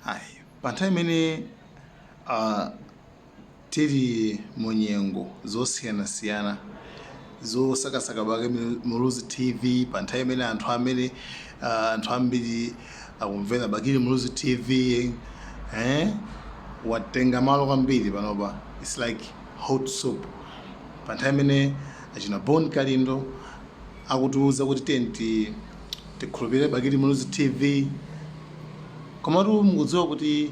Ayi, panthawi imene tili munyengo zosiyanasiyana zosakasaka bake Muluzi TV, panthawi imene anthu ambiri akumvera bakili Muluzi TV, watenga malo kwambiri panopa. It's like hot soup. Panthawi imene achina Boni Kalindo akutiuza kuti tikhulupirire bakili Muluzi TV, komatu mukudziwa kuti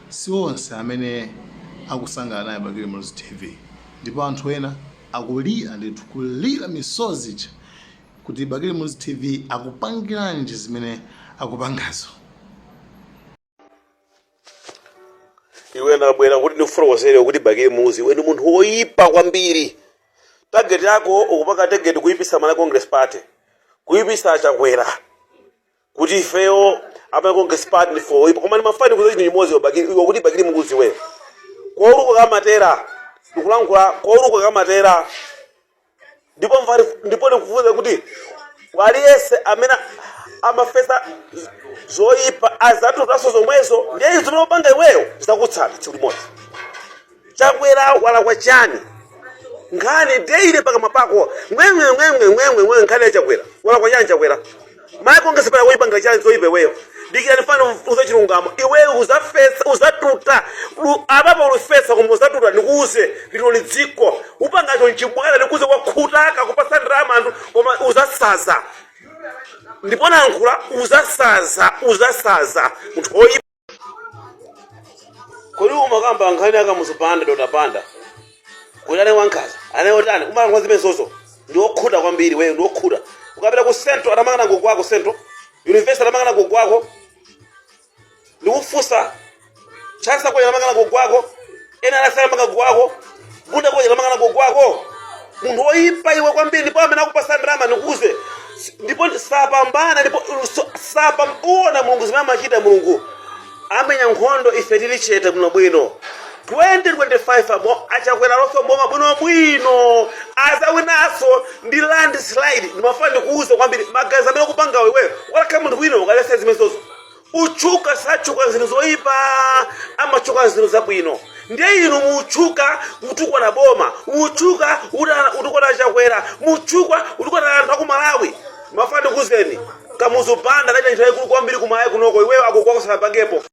si onse amene akusangalala naye bakili Muluzi TV, ndipo anthu ena akulira ndithu kulira misozi kuti bakili Muluzi TV akupangiranji zimene akupangazo. Iwe nabwera kuti ndikufotokozere kuti bakili Muluzi iwe ndi munthu woyipa kwambiri. Target yako ukupanga target kuyipisa Malawi Congress Party, kuyipisa Chakwera, kuti ifeyo ama Congress Party ndifo woyipa. Koma ndi mafani kuzo chinthu chimodzi iwe kuti bakili Muluzi iwe kwauluka kamatera ndikulankhula kwauluka kamatera, ndipo ndikufunza kuti waliyese amene amafesa zoyipa azatutaso zomwezo ndiye zinopanga iweyo zitakutsata tsiku limodzi. Chakwera wala kwa chani nkhani deile paka mapako mwe nkhani ya Chakwera wala kwa chani Chakwera Malawi Congress Party woyipanga chani zoyipa iweyo. Dikira nifano uzachilungamo iweyo uzatuta ababa ulufesa koma uzatuta ndikuuze lino lidziko upangacho nchibwana ndikuuze kwakutaka kupasa ndrama anthu koma uzasaza. Ndipona nkhula uzasaza munthu oyipa. Kodi umakamba nkhani akamuzipanda dotapanda kulane wankaza anayotani umanga zimezozo ndi okhuta kwambiri wewe ndi okhuta. Ukapita ku Central atamangana ngogwako Central University atamangana ngogwako ndikufusa chasa kwa atamangana ngogwako ena anasala manga ngogwako bunda kwa atamangana ngogwako munthu oyipa iwe kwambiri. Ndipo amene akupasa ndrama ndikuuze ndipo sapambana ndipo uona Mulungu zimene amachita. Mulungu amenya nkhondo ife tili chete bwino 2025 amo Achakwera loso mboma bwino azawinaso ndi landslide. Ndimafana ndikuuze kwambiri magazi amene kupanga wewe wala munthu bwino ukalese zimezozo uchuka sachuka zinthu zoyipa amachuka zinthu zabwino. Ndiye inu muchuka utukwa na boma uchuka utukwa na Chakwera muchuka utukwa na anthu aku Malawi. Mafana ndikuzeni kamuzupanda kaita nthawi kwambiri kumaye kunoko iweyo akukwako sapangepo.